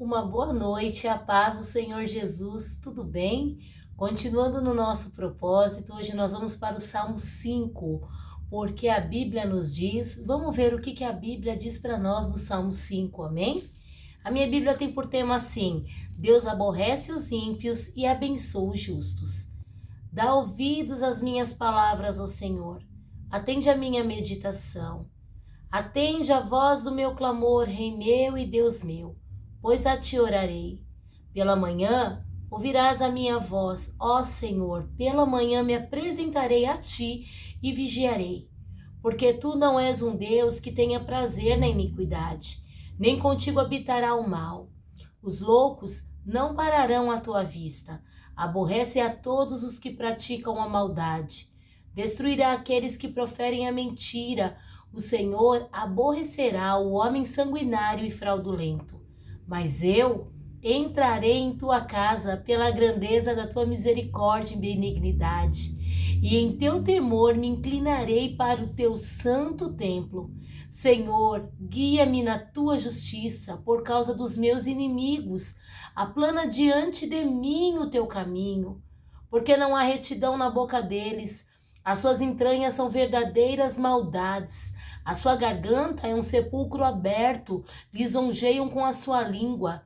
Uma boa noite, a paz do Senhor Jesus, tudo bem? Continuando no nosso propósito, hoje nós vamos para o Salmo 5, porque a Bíblia nos diz, vamos ver o que a Bíblia diz para nós do Salmo 5, amém? A minha Bíblia tem por tema assim: Deus aborrece os ímpios e abençoa os justos. Dá ouvidos às minhas palavras, ó Senhor, atende a minha meditação. Atende a voz do meu clamor, Rei meu e Deus meu, pois a ti orarei. Pela manhã ouvirás a minha voz, ó Senhor, pela manhã me apresentarei a ti e vigiarei. Porque tu não és um Deus que tenha prazer na iniquidade, nem contigo habitará o mal. Os loucos não pararão à tua vista. Aborrece a todos os que praticam a maldade. Destruirá aqueles que proferem a mentira. O Senhor aborrecerá o homem sanguinário e fraudulento. Mas eu entrarei em tua casa pela grandeza da tua misericórdia e benignidade, e em teu temor me inclinarei para o teu santo templo. Senhor, guia-me na tua justiça por causa dos meus inimigos. Aplana diante de mim o teu caminho, porque não há retidão na boca deles. As suas entranhas são verdadeiras maldades. A sua garganta é um sepulcro aberto. Lisonjeiam com a sua língua.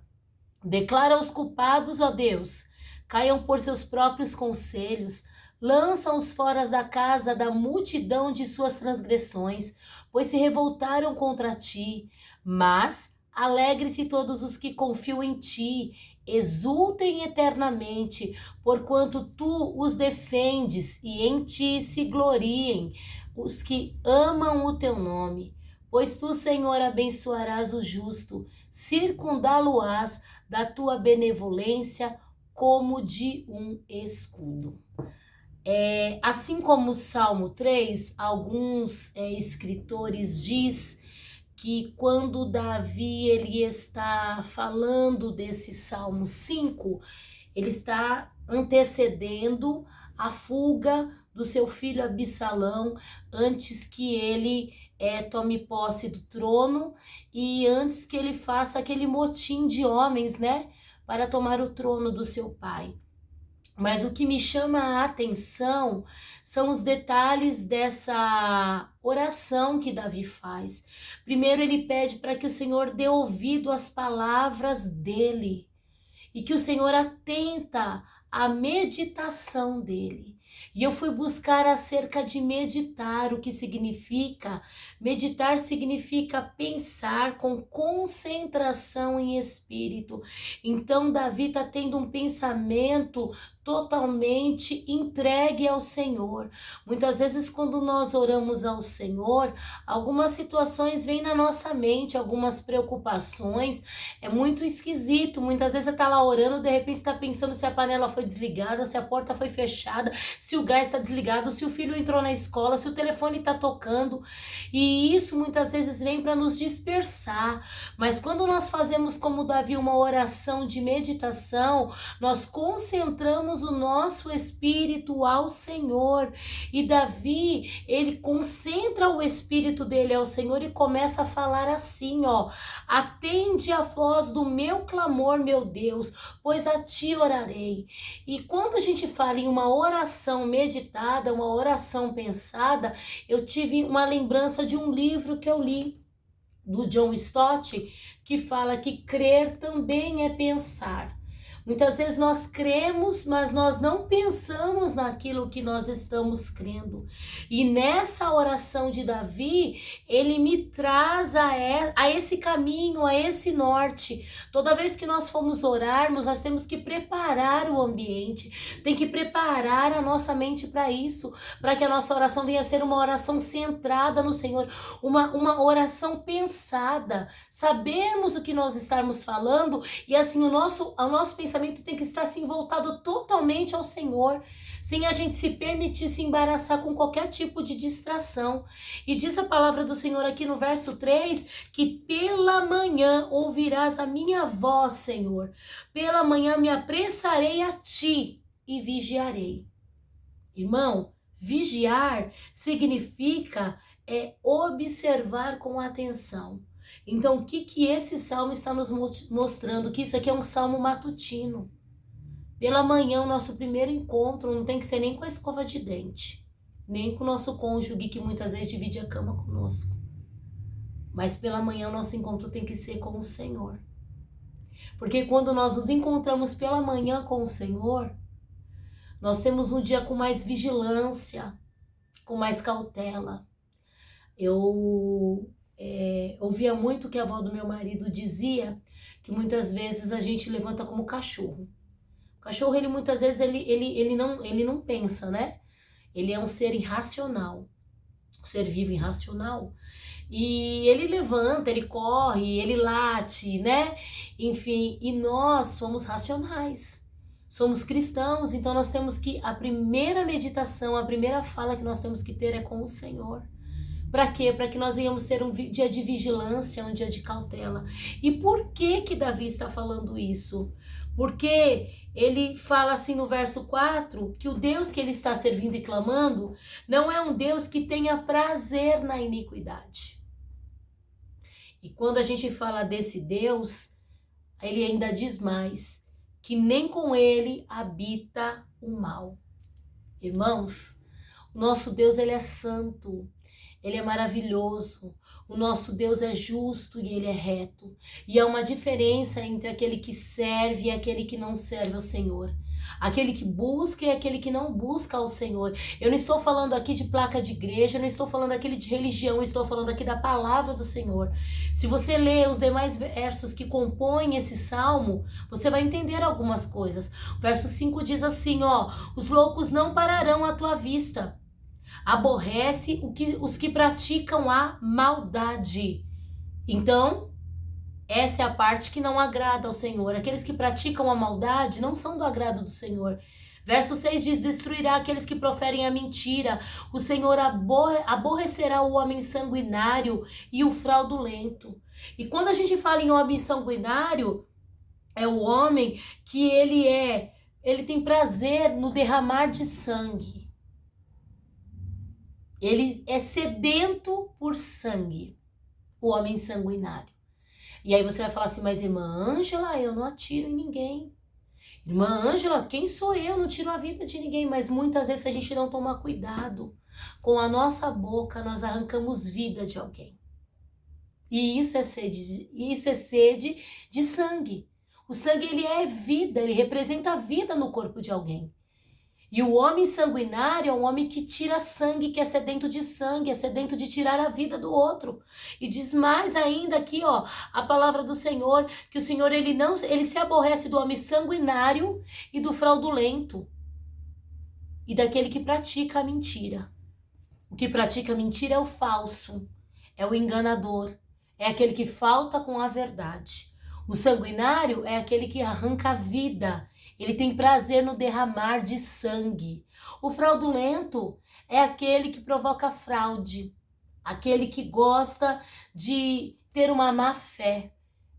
Declara aos culpados, ó Deus, caiam por seus próprios conselhos. Lança-os fora da casa da multidão de suas transgressões, pois se revoltaram contra ti. Mas alegre-se todos os que confiam em ti, exultem eternamente, porquanto tu os defendes, e em ti se gloriem os que amam o teu nome. Pois tu, Senhor, abençoarás o justo, circundá-lo-ás da tua benevolência como de um escudo. Assim como o Salmo 3, alguns escritores diz que quando Davi ele está falando desse Salmo 5, ele está antecedendo a fuga do seu filho Absalão antes que ele tome posse do trono e antes que ele faça aquele motim de homens, né, para tomar o trono do seu pai. Mas o que me chama a atenção são os detalhes dessa oração que Davi faz. Primeiro, ele pede para que o Senhor dê ouvido às palavras dele e que o Senhor atenta à meditação dele. E eu fui buscar acerca de meditar, o que significa. Meditar significa pensar com concentração em espírito. Então Davi está tendo um pensamento totalmente entregue ao Senhor. Muitas vezes quando nós oramos ao Senhor, algumas situações vêm na nossa mente, algumas preocupações, é muito esquisito. Muitas vezes você está lá orando, de repente está pensando se a panela foi desligada, se a porta foi fechada, se o gás está desligado, se o filho entrou na escola, se o telefone está tocando. E isso muitas vezes vem para nos dispersar. Mas quando nós fazemos como Davi uma oração de meditação, nós concentramos o nosso espírito ao Senhor. E Davi, ele concentra o espírito dele ao Senhor e começa a falar assim, ó: atende a voz do meu clamor, meu Deus, pois a ti orarei. E quando a gente fala em uma oração meditada, uma oração pensada, eu tive uma lembrança de um livro que eu li, do John Stott, que fala que crer também é pensar. Muitas vezes nós cremos, mas nós não pensamos naquilo que nós estamos crendo. E nessa oração de Davi, ele me traz a esse caminho, a esse norte. Toda vez que nós formos orarmos, nós temos que preparar o ambiente, tem que preparar a nossa mente para isso, para que a nossa oração venha a ser uma oração centrada no Senhor, uma oração pensada, sabermos o que nós estamos falando e assim o nosso pensamento tem que estar assim voltado totalmente ao Senhor, sem a gente se permitir se embaraçar com qualquer tipo de distração. E diz a palavra do Senhor aqui no verso 3, que pela manhã ouvirás a minha voz, Senhor. Pela manhã me apressarei a ti e vigiarei. Irmão, vigiar significa observar com atenção. Então, o que esse salmo está nos mostrando? Que isso aqui é um salmo matutino. Pela manhã, o nosso primeiro encontro não tem que ser nem com a escova de dente, nem com o nosso cônjuge que muitas vezes divide a cama conosco. Mas pela manhã, o nosso encontro tem que ser com o Senhor. Porque quando nós nos encontramos pela manhã com o Senhor, nós temos um dia com mais vigilância, com mais cautela. Eu ouvia muito que a avó do meu marido dizia que muitas vezes a gente levanta como cachorro. O cachorro, ele muitas vezes, ele não pensa, né? Ele é um ser irracional, um ser vivo irracional. E ele levanta, ele corre, ele late, né? Enfim, e nós somos racionais. Somos cristãos, então nós temos que, a primeira meditação, a primeira fala que nós temos que ter é com o Senhor. Para quê? Para que nós venhamos ter um dia de vigilância, um dia de cautela. E por que Davi está falando isso? Porque ele fala assim no verso 4, que o Deus que ele está servindo e clamando não é um Deus que tenha prazer na iniquidade. E quando a gente fala desse Deus, ele ainda diz mais, que nem com ele habita o mal. Irmãos, o nosso Deus, ele é santo. Ele é maravilhoso, o nosso Deus é justo e ele é reto. E há uma diferença entre aquele que serve e aquele que não serve ao Senhor. Aquele que busca e aquele que não busca ao Senhor. Eu não estou falando aqui de placa de igreja, eu não estou falando aqui de religião, eu estou falando aqui da palavra do Senhor. Se você ler os demais versos que compõem esse salmo, você vai entender algumas coisas. O verso 5 diz assim, os loucos não pararão à tua vista. Aborrece os que praticam a maldade. Então, essa é a parte que não agrada ao Senhor. Aqueles que praticam a maldade não são do agrado do Senhor. Verso 6 diz, destruirá aqueles que proferem a mentira. O Senhor aborrecerá o homem sanguinário e o fraudulento. E quando a gente fala em homem sanguinário, é o homem que ele tem prazer no derramar de sangue. Ele é sedento por sangue, o homem sanguinário. E aí você vai falar assim, mas irmã Ângela, eu não atiro em ninguém. Irmã Ângela, quem sou eu? Não tiro a vida de ninguém. Mas muitas vezes, se a gente não tomar cuidado com a nossa boca, nós arrancamos vida de alguém. E isso é sede de sangue. O sangue, ele é vida, ele representa a vida no corpo de alguém. E o homem sanguinário é um homem que tira sangue, que é sedento de sangue, é sedento de tirar a vida do outro. E diz mais ainda aqui, a palavra do Senhor, que o Senhor, ele se aborrece do homem sanguinário e do fraudulento. E daquele que pratica a mentira. O que pratica a mentira é o falso, é o enganador, é aquele que falta com a verdade. O sanguinário é aquele que arranca a vida. Ele tem prazer no derramar de sangue. O fraudulento é aquele que provoca fraude, aquele que gosta de ter uma má fé.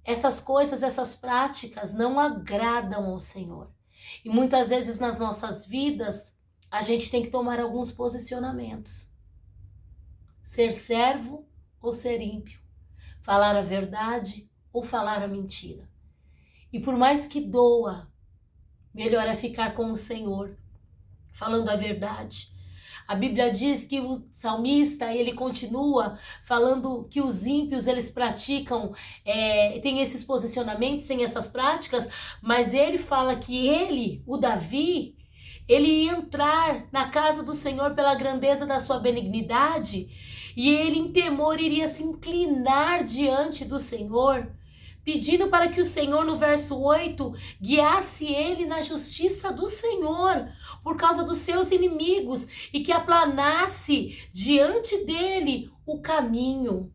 Essas coisas, essas práticas não agradam ao Senhor. E muitas vezes nas nossas vidas, a gente tem que tomar alguns posicionamentos. Ser servo ou ser ímpio. Falar a verdade ou falar a mentira. E por mais que doa, melhor é ficar com o Senhor, falando a verdade. A Bíblia diz que o salmista, ele continua falando que os ímpios, eles praticam, tem esses posicionamentos, tem essas práticas, mas ele fala que ele, o Davi, ele ia entrar na casa do Senhor pela grandeza da sua benignidade, e ele em temor iria se inclinar diante do Senhor, pedindo para que o Senhor, no verso 8, guiasse ele na justiça do Senhor, por causa dos seus inimigos, e que aplanasse diante dele o caminho.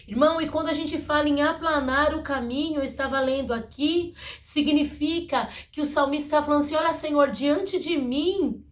Irmão, e quando a gente fala em aplanar o caminho, eu estava lendo aqui, significa que o salmista está falando assim, olha Senhor, diante de mim,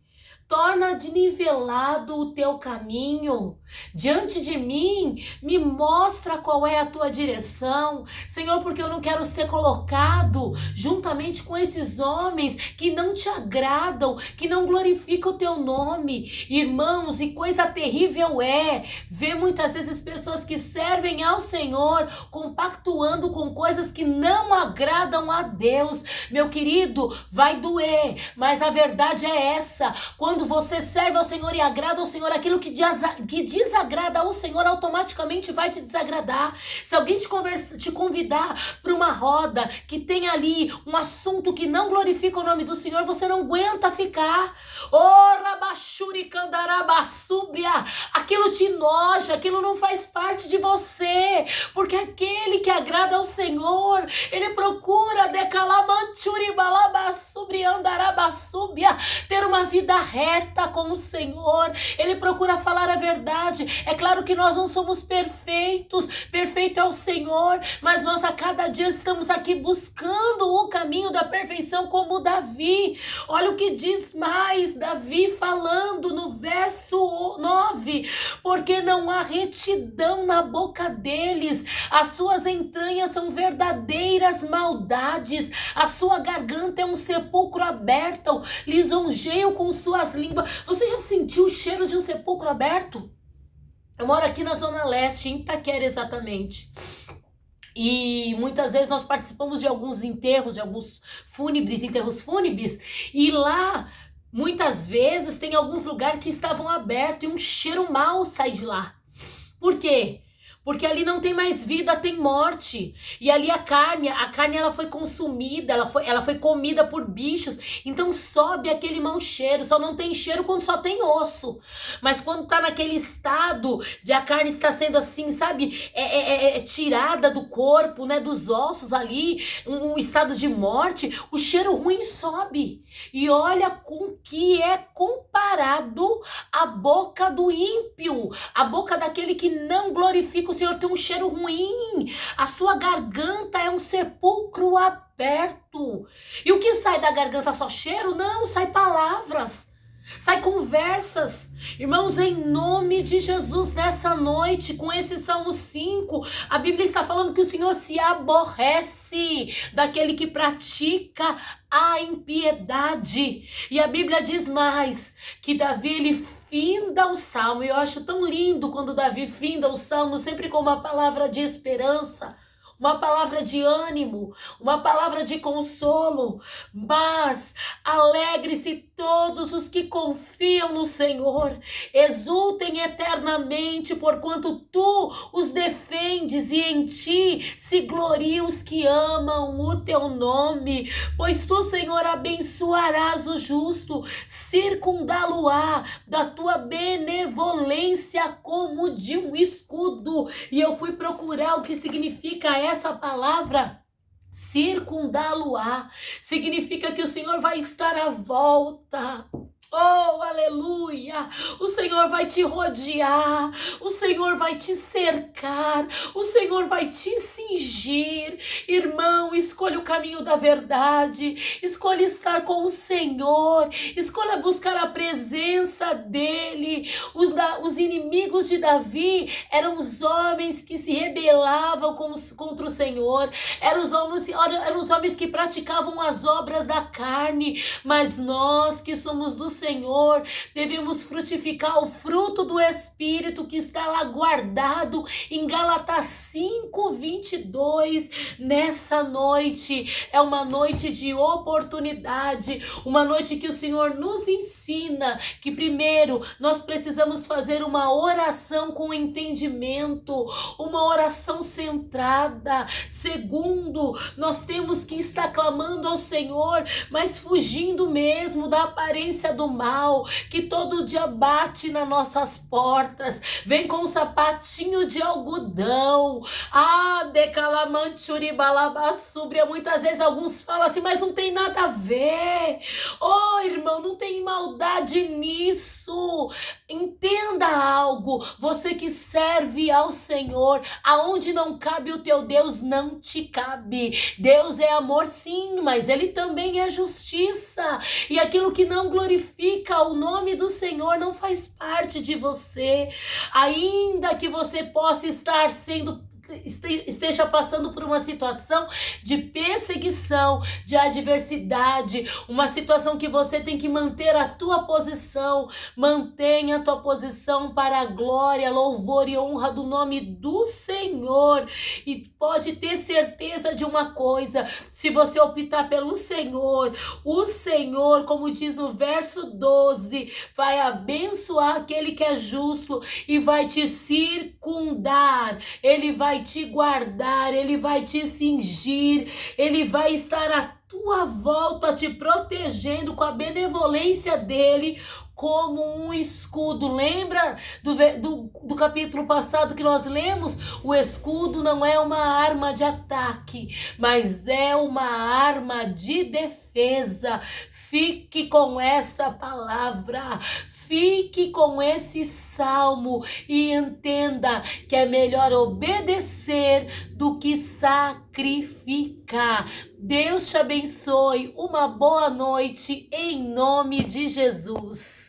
torna de nivelado o teu caminho. Diante de mim, me mostra qual é a tua direção, Senhor, porque eu não quero ser colocado juntamente com esses homens que não te agradam, que não glorificam o teu nome. Irmãos, e coisa terrível é ver muitas vezes pessoas que servem ao Senhor compactuando com coisas que não agradam a Deus. Meu querido, vai doer, mas a verdade é essa: quando você serve ao Senhor e agrada ao Senhor, aquilo que desagrada ao Senhor automaticamente vai te desagradar. Se alguém te convidar para uma roda que tem ali um assunto que não glorifica o nome do Senhor, você não aguenta ficar. Aquilo te noja, aquilo não faz parte de você, porque aquele que agrada ao Senhor, ele procura ter uma vida reta com o Senhor, ele procura falar a verdade. É claro que nós não somos perfeitos, perfeito é o Senhor, mas nós a cada dia estamos aqui buscando o caminho da perfeição, como Davi. Olha o que diz mais Davi falando no verso 9: porque não há retidão na boca deles, as suas entranhas são verdadeiras maldades, a sua garganta é um sepulcro aberto, lisonjeiam com suas línguas. Você já sentiu o cheiro de um sepulcro aberto? Eu moro aqui na Zona Leste, em Itaquera exatamente. E muitas vezes nós participamos de alguns enterros, de alguns enterros fúnebres, e lá muitas vezes tem alguns lugares que estavam abertos e um cheiro mau sai de lá. Por quê? Porque ali não tem mais vida, tem morte. E ali a carne ela foi consumida, ela foi comida por bichos. Então sobe aquele mau cheiro. Só não tem cheiro quando só tem osso. Mas quando tá naquele estado de a carne está sendo assim, sabe? Tirada do corpo, né? Dos ossos ali, um estado de morte, o cheiro ruim sobe. E olha com que é comparado a boca do ímpio, a boca daquele que não glorifica o Senhor, tem um cheiro ruim. A sua garganta é um sepulcro aberto. E o que sai da garganta? Só cheiro? Não, sai palavras, sai conversas. Irmãos, em nome de Jesus, nessa noite, com esse Salmo 5, a Bíblia está falando que o Senhor se aborrece daquele que pratica a impiedade. E a Bíblia diz mais, que Davi, ele finda o Salmo, e eu acho tão lindo quando Davi finda o Salmo sempre com uma palavra de esperança, uma palavra de ânimo, uma palavra de consolo. Mas alegre-se todos os que confiam no Senhor, exultem eternamente, porquanto tu os defendes, e em ti se gloriam os que amam o teu nome. Pois tu, Senhor, abençoarás o justo, circundá-lo-á da tua benevolência como de um escudo. E eu fui procurar o que significa essa palavra. Circundá-lo-á significa que o Senhor vai estar à volta. Oh, aleluia! O Senhor vai te rodear, o Senhor vai te cercar, o Senhor vai te cingir. Irmão, escolha o caminho da verdade, escolha estar com o Senhor, escolha buscar a presença dEle. Os inimigos de Davi eram os homens que se rebelavam contra o Senhor, eram os homens que praticavam as obras da carne, mas nós que somos do Senhor, devemos frutificar o fruto do Espírito que está lá guardado em Gálatas 5:22. Nessa noite, é uma noite de oportunidade, uma noite que o Senhor nos ensina que primeiro nós precisamos fazer uma oração com entendimento, uma oração centrada. Segundo, nós temos que estar clamando ao Senhor, mas fugindo mesmo da aparência do mal, que todo dia bate nas nossas portas, vem com um sapatinho de algodão, muitas vezes alguns falam assim, mas não tem nada a ver. Oh, irmão, não tem maldade nisso. Entenda algo, você que serve ao Senhor, aonde não cabe o teu Deus, não te cabe. Deus é amor sim, mas Ele também é justiça, e aquilo que não glorifica glorifica o nome do Senhor, não faz parte de você. Ainda que você possa esteja passando por uma situação de perseguição, de adversidade, uma situação que você tem que manter a tua posição. Mantenha a tua posição para a glória, louvor e honra do nome do Senhor. E pode ter certeza de uma coisa: se você optar pelo Senhor, o Senhor, como diz no verso 12, vai abençoar aquele que é justo e vai te circundar. Ele vai te guardar, ele vai te cingir, ele vai estar à tua volta te protegendo com a benevolência dele, como um escudo. Lembra do capítulo passado que nós lemos? O escudo não é uma arma de ataque, mas é uma arma de defesa. Fique com essa palavra, fique com esse salmo e entenda que é melhor obedecer do que sacrificar. Deus te abençoe, uma boa noite em nome de Jesus.